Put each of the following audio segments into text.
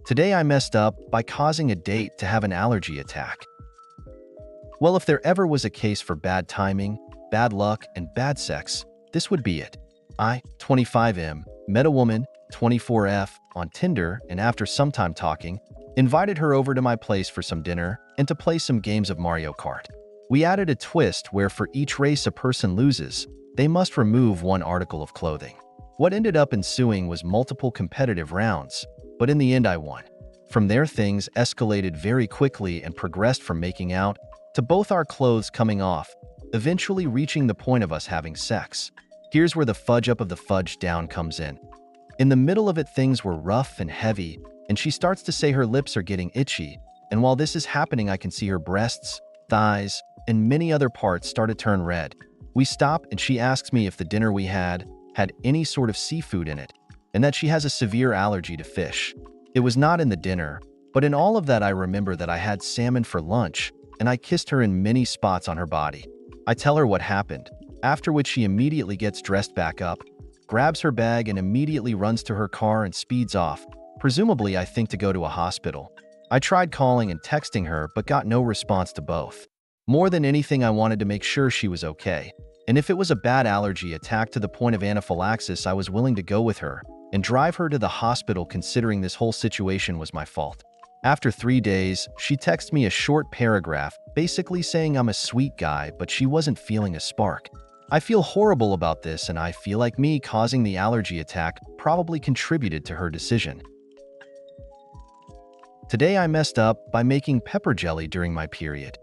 Today I messed up by causing a date to have an allergy attack. Well, if there ever was a case for bad timing, bad luck, and bad sex, this would be it. I, 25M, met a woman, 24F, on Tinder, and after some time talking, invited her over to my place for some dinner and to play some games of Mario Kart. We added a twist where for each race a person loses, they must remove one article of clothing. What ended up ensuing was multiple competitive rounds, but in the end I won. From there things escalated very quickly and progressed from making out to both our clothes coming off, eventually reaching the point of us having sex. Here's where the fudge up of the fudge down comes in. In the middle of it things were rough and heavy, and she starts to say her lips are getting itchy, and while this is happening I can see her breasts, thighs, and many other parts start to turn red. We stop and she asks me if the dinner we had any sort of seafood in it, and that she has a severe allergy to fish. It was not in the dinner, but in all of that I remember that I had salmon for lunch, and I kissed her in many spots on her body. I tell her what happened, after which she immediately gets dressed back up, grabs her bag and immediately runs to her car and speeds off, presumably I think to go to a hospital. I tried calling and texting her but got no response to both. More than anything I wanted to make sure she was okay, and if it was a bad allergy attack to the point of anaphylaxis I was willing to go with her and drive her to the hospital considering this whole situation was my fault. After 3 days, she texted me a short paragraph basically saying I'm a sweet guy but she wasn't feeling a spark. I feel horrible about this and I feel like me causing the allergy attack probably contributed to her decision. Today I messed up by making pepper jelly during my period.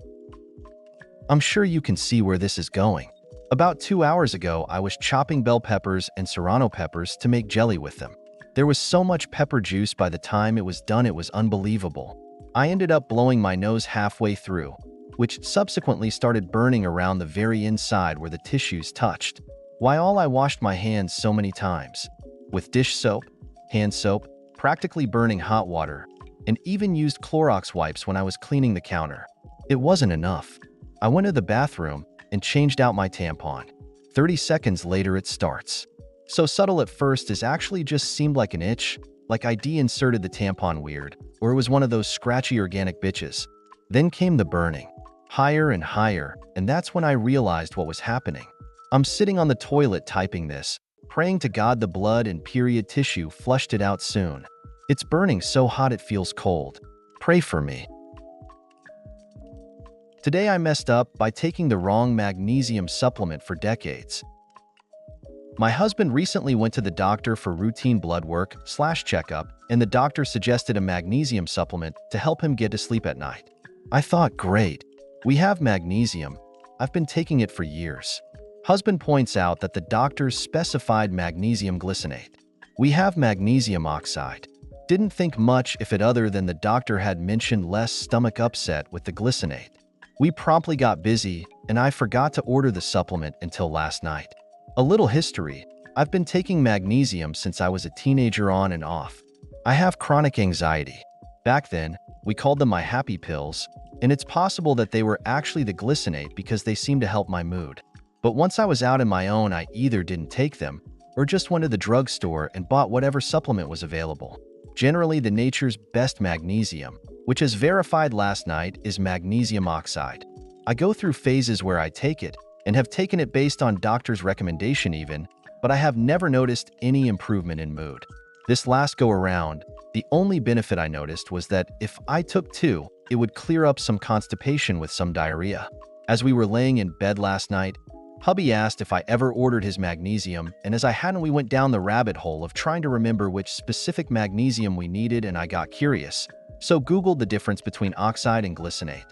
I'm sure you can see where this is going. About 2 hours ago, I was chopping bell peppers and serrano peppers to make jelly with them. There was so much pepper juice by the time it was done it was unbelievable. I ended up blowing my nose halfway through, which subsequently started burning around the very inside where the tissues touched. While I washed my hands so many times, with dish soap, hand soap, practically burning hot water, and even used Clorox wipes when I was cleaning the counter. It wasn't enough. I went to the bathroom and changed out my tampon. 30 seconds later it starts. So subtle at first it actually just seemed like an itch, like I de-inserted the tampon weird, or it was one of those scratchy organic bitches. Then came the burning. Higher and higher, and that's when I realized what was happening. I'm sitting on the toilet typing this, praying to God the blood and period tissue flushed it out soon. It's burning so hot it feels cold. Pray for me. Today I messed up by taking the wrong magnesium supplement for decades. My husband recently went to the doctor for routine blood work/checkup, and the doctor suggested a magnesium supplement to help him get to sleep at night. I thought, great. We have magnesium. I've been taking it for years. Husband points out that the doctors specified magnesium glycinate. We have magnesium oxide. Didn't think much if it other than the doctor had mentioned less stomach upset with the glycinate. We promptly got busy, and I forgot to order the supplement until last night. A little history. I've been taking magnesium since I was a teenager on and off. I have chronic anxiety. Back then, we called them my happy pills, and it's possible that they were actually the glycinate because they seemed to help my mood. But once I was out on my own, I either didn't take them or just went to the drugstore and bought whatever supplement was available. Generally, the nature's best magnesium, which as verified last night, is magnesium oxide. I go through phases where I take it, and have taken it based on doctor's recommendation even, but I have never noticed any improvement in mood. This last go around, the only benefit I noticed was that if I took 2, it would clear up some constipation with some diarrhea. As we were laying in bed last night, hubby asked if I ever ordered his magnesium, and as I hadn't, we went down the rabbit hole of trying to remember which specific magnesium we needed, and I got curious. So Googled the difference between oxide and glycinate.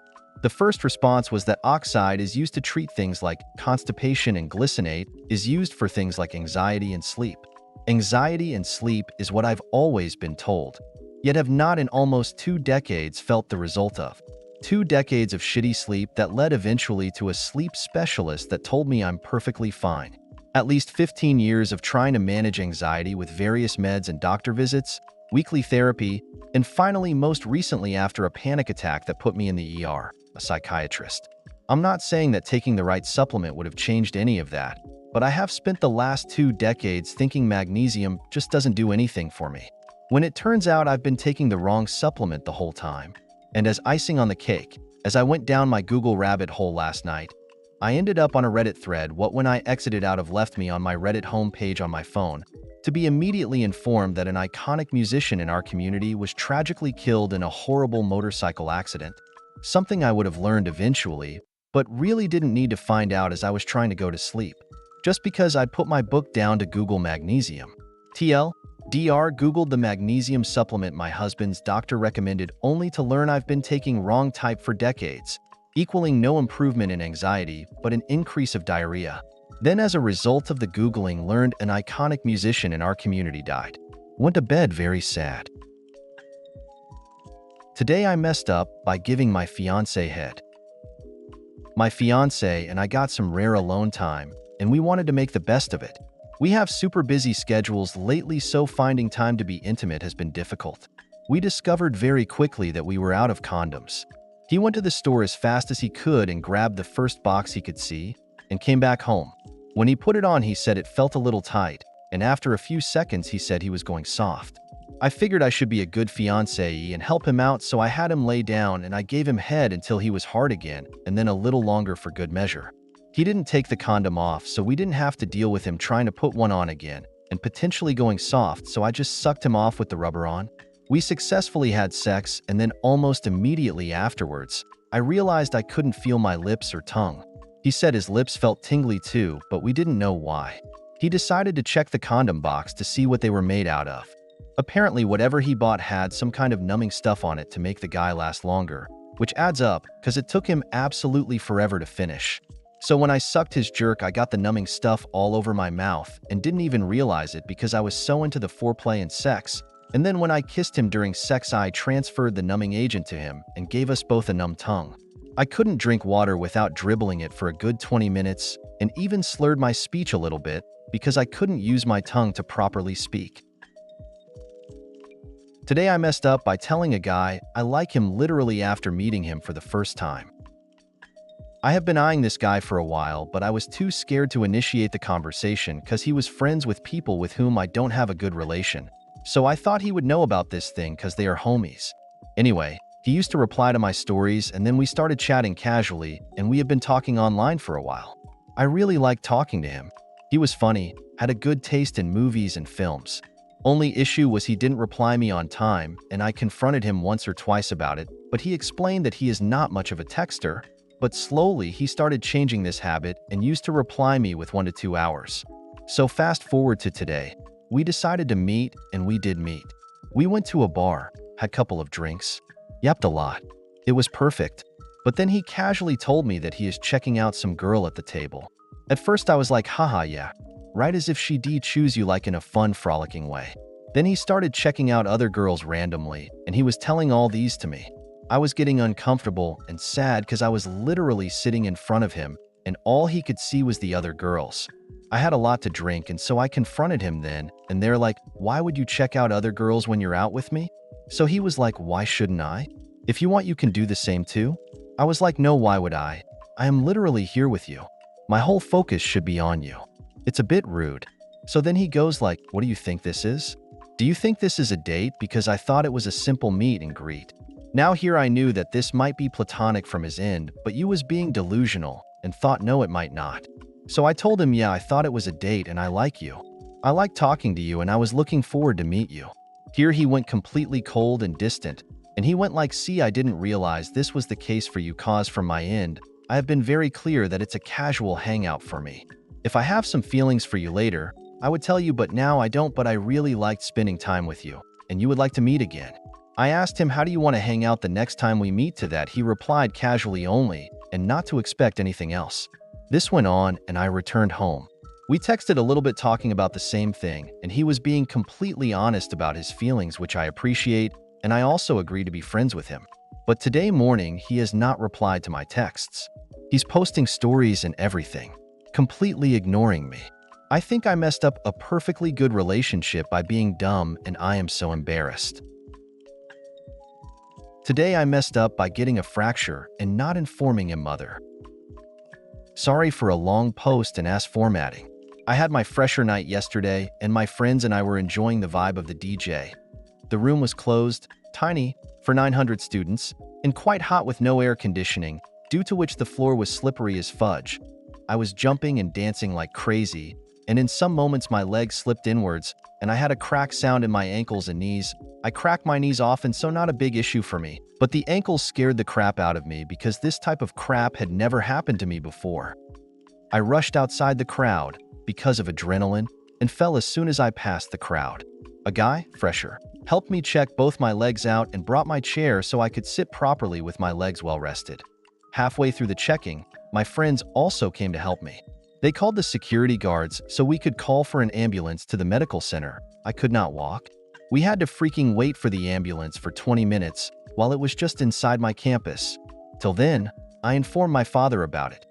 The first response was that oxide is used to treat things like constipation and glycinate is used for things like anxiety and sleep. Anxiety and sleep is what I've always been told, yet have not in almost 2 decades felt the result of. 2 decades of shitty sleep that led eventually to a sleep specialist that told me I'm perfectly fine. At least 15 years of trying to manage anxiety with various meds and doctor visits, weekly therapy, and finally most recently after a panic attack that put me in the ER, a psychiatrist. I'm not saying that taking the right supplement would have changed any of that, but I have spent the last 2 decades thinking magnesium just doesn't do anything for me. when it turns out I've been taking the wrong supplement the whole time. And as icing on the cake, as I went down my Google rabbit hole last night, I ended up on a Reddit thread what when I exited out of left me on my Reddit homepage on my phone, to be immediately informed that an iconic musician in our community was tragically killed in a horrible motorcycle accident. Something I would have learned eventually, but really didn't need to find out as I was trying to go to sleep. Just because I'd put my book down to Google magnesium. TLDR Googled the magnesium supplement my husband's doctor recommended only to learn I've been taking wrong type for decades, equaling no improvement in anxiety, but an increase of diarrhea. Then as a result of the Googling learned an iconic musician in our community died. Went to bed very sad. Today I messed up by giving my fiancé head. My fiancé and I got some rare alone time, and we wanted to make the best of it. We have super busy schedules lately, so finding time to be intimate has been difficult. We discovered very quickly that we were out of condoms. He went to the store as fast as he could and grabbed the first box he could see, and came back home. When he put it on, he said it felt a little tight, and after a few seconds he said he was going soft. I figured I should be a good fiancé and help him out, so I had him lay down and I gave him head until he was hard again, and then a little longer for good measure. He didn't take the condom off, so we didn't have to deal with him trying to put one on again and potentially going soft, so I just sucked him off with the rubber on. We successfully had sex, and then almost immediately afterwards, I realized I couldn't feel my lips or tongue. He said his lips felt tingly too, but we didn't know why. He decided to check the condom box to see what they were made out of. Apparently, whatever he bought had some kind of numbing stuff on it to make the guy last longer, which adds up because it took him absolutely forever to finish. So when I sucked his jerk, I got the numbing stuff all over my mouth and didn't even realize it because I was so into the foreplay and sex. And then when I kissed him during sex, I transferred the numbing agent to him and gave us both a numb tongue. I couldn't drink water without dribbling it for a good 20 minutes and even slurred my speech a little bit because I couldn't use my tongue to properly speak. Today I messed up by telling a guy I like him literally after meeting him for the first time. I have been eyeing this guy for a while, but I was too scared to initiate the conversation because he was friends with people with whom I don't have a good relation. So I thought he would know about this thing because they are homies. Anyway, he used to reply to my stories, and then we started chatting casually, and we have been talking online for a while. I really liked talking to him. He was funny, had a good taste in movies and films. Only issue was he didn't reply me on time, and I confronted him once or twice about it, but he explained that he is not much of a texter, but slowly he started changing this habit and used to reply me with 1 to 2 hours. So fast forward to today. We decided to meet, and we did meet. We went to a bar, had a couple of drinks, yapped a lot. It was perfect. But then he casually told me that he is checking out some girl at the table. At first I was like, haha, yeah. Right, as if she choose you like in a fun, frolicking way. Then he started checking out other girls randomly, and he was telling all these to me. I was getting uncomfortable and sad because I was literally sitting in front of him, and all he could see was the other girls. I had a lot to drink, and so I confronted him then, and they're like, why would you check out other girls when you're out with me? So he was like, why shouldn't I? If you want, you can do the same too. I was like, no, why would I? I am literally here with you. My whole focus should be on you. It's a bit rude. So then he goes like, what do you think this is? Do you think this is a date? Because I thought it was a simple meet and greet. Now here I knew that this might be platonic from his end, but you was being delusional and thought no, it might not. So I told him, yeah, I thought it was a date and I like you. I like talking to you and I was looking forward to meet you. Here he went completely cold and distant, and he went like, see, I didn't realize this was the case for you, cause from my end, I have been very clear that it's a casual hangout for me. If I have some feelings for you later, I would tell you, but now I don't, but I really liked spending time with you, and you would like to meet again. I asked him, how do you want to hang out the next time we meet? To that he replied, casually only, and not to expect anything else. This went on, and I returned home. We texted a little bit talking about the same thing, and he was being completely honest about his feelings, which I appreciate, and I also agree to be friends with him. But today morning, he has not replied to my texts. He's posting stories and everything, completely ignoring me. I think I messed up a perfectly good relationship by being dumb, and I am so embarrassed. Today I messed up by getting a fracture and not informing him mother. Sorry for a long post and ass formatting. I had my fresher night yesterday, and my friends and I were enjoying the vibe of the DJ. The room was closed, tiny, for 900 students, and quite hot with no air conditioning, due to which the floor was slippery as fudge. I was jumping and dancing like crazy, and in some moments my legs slipped inwards, and I had a crack sound in my ankles and knees. I crack my knees often, so not a big issue for me. But the ankles scared the crap out of me because this type of crap had never happened to me before. I rushed outside the crowd because of adrenaline and fell as soon as I passed the crowd. A guy, fresher, helped me check both my legs out and brought my chair so I could sit properly with my legs well rested. Halfway through the checking, my friends also came to help me. They called the security guards so we could call for an ambulance to the medical center. I could not walk. We had to freaking wait for the ambulance for 20 minutes while it was just inside my campus. Till then, I informed my father about it.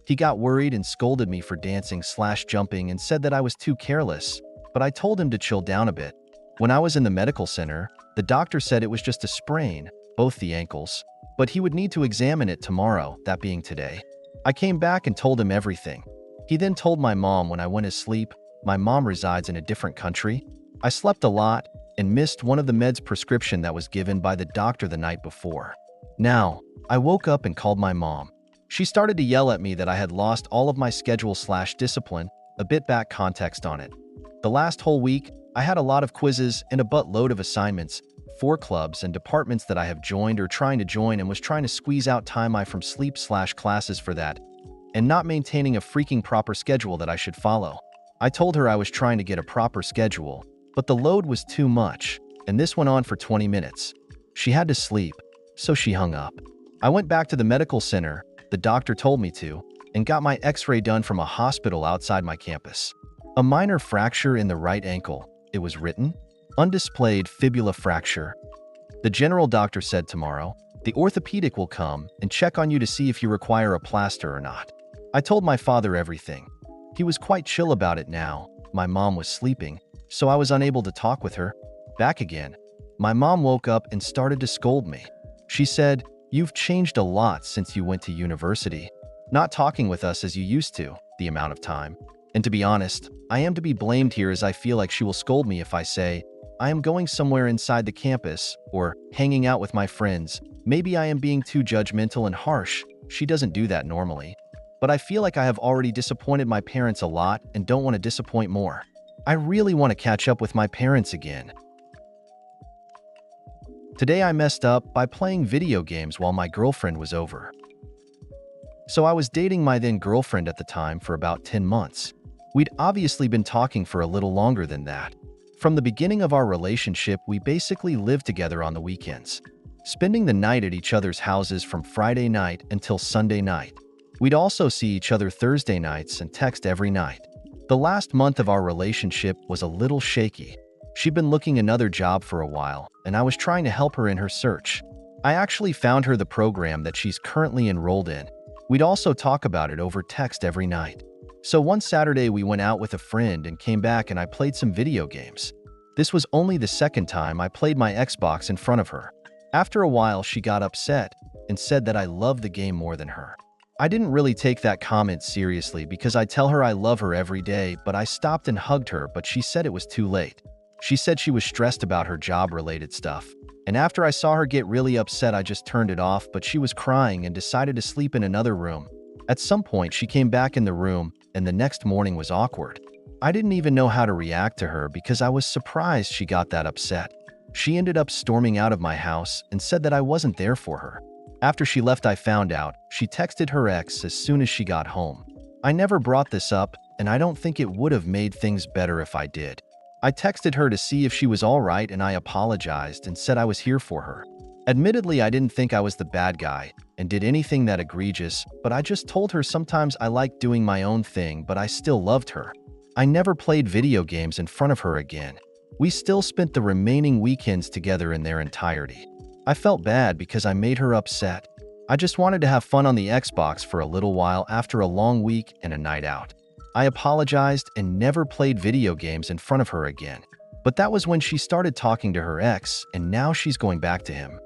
He got worried and scolded me for dancing/jumping and said that I was too careless, but I told him to chill down a bit. When I was in the medical center, the doctor said it was just a sprain, both the ankles, but he would need to examine it tomorrow, that being today. I came back and told him everything. He then told my mom when I went to sleep. My mom resides in a different country. I slept a lot and missed one of the meds prescription that was given by the doctor the night before. Now, I woke up and called my mom. She started to yell at me that I had lost all of my schedule/discipline, a bit back context on it. The last whole week, I had a lot of quizzes and a buttload of assignments, 4 clubs and departments that I have joined or trying to join, and was trying to squeeze out time from sleep/classes for that, and not maintaining a freaking proper schedule that I should follow. I told her I was trying to get a proper schedule, but the load was too much, and this went on for 20 minutes. She had to sleep, so she hung up. I went back to the medical center, the doctor told me to, and got my x-ray done from a hospital outside my campus. A minor fracture in the right ankle. It was written, undisplayed fibula fracture. The general doctor said tomorrow, the orthopedic will come and check on you to see if you require a plaster or not. I told my father everything. He was quite chill about it now. My mom was sleeping, so I was unable to talk with her. Back again. My mom woke up and started to scold me. She said, "You've changed a lot since you went to university. Not talking with us as you used to, the amount of time." And to be honest, I am to be blamed here, as I feel like she will scold me if I say, I am going somewhere inside the campus or hanging out with my friends. Maybe I am being too judgmental and harsh. She doesn't do that normally. But I feel like I have already disappointed my parents a lot and don't want to disappoint more. I really want to catch up with my parents again. Today I messed up by playing video games while my girlfriend was over. So I was dating my then girlfriend at the time for about 10 months. We'd obviously been talking for a little longer than that. From the beginning of our relationship, we basically lived together on the weekends, spending the night at each other's houses from Friday night until Sunday night. We'd also see each other Thursday nights and text every night. The last month of our relationship was a little shaky. She'd been looking another job for a while, and I was trying to help her in her search. I actually found her the program that she's currently enrolled in. We'd also talk about it over text every night. So one Saturday we went out with a friend and came back, and I played some video games. This was only the second time I played my Xbox in front of her. After a while, she got upset and said that I loved the game more than her. I didn't really take that comment seriously because I tell her I love her every day, but I stopped and hugged her, but she said it was too late. She said she was stressed about her job-related stuff. And after I saw her get really upset, I just turned it off, but she was crying and decided to sleep in another room. At some point, she came back in the room, and the next morning was awkward. I didn't even know how to react to her because I was surprised she got that upset. She ended up storming out of my house and said that I wasn't there for her. After she left, I found out she texted her ex as soon as she got home. I never brought this up, and I don't think it would have made things better if I did. I texted her to see if she was all right, and I apologized and said I was here for her. Admittedly, I didn't think I was the bad guy and did anything that egregious, but I just told her sometimes I like doing my own thing, but I still loved her. I never played video games in front of her again. We still spent the remaining weekends together in their entirety. I felt bad because I made her upset. I just wanted to have fun on the Xbox for a little while after a long week and a night out. I apologized and never played video games in front of her again. But that was when she started talking to her ex, and now she's going back to him.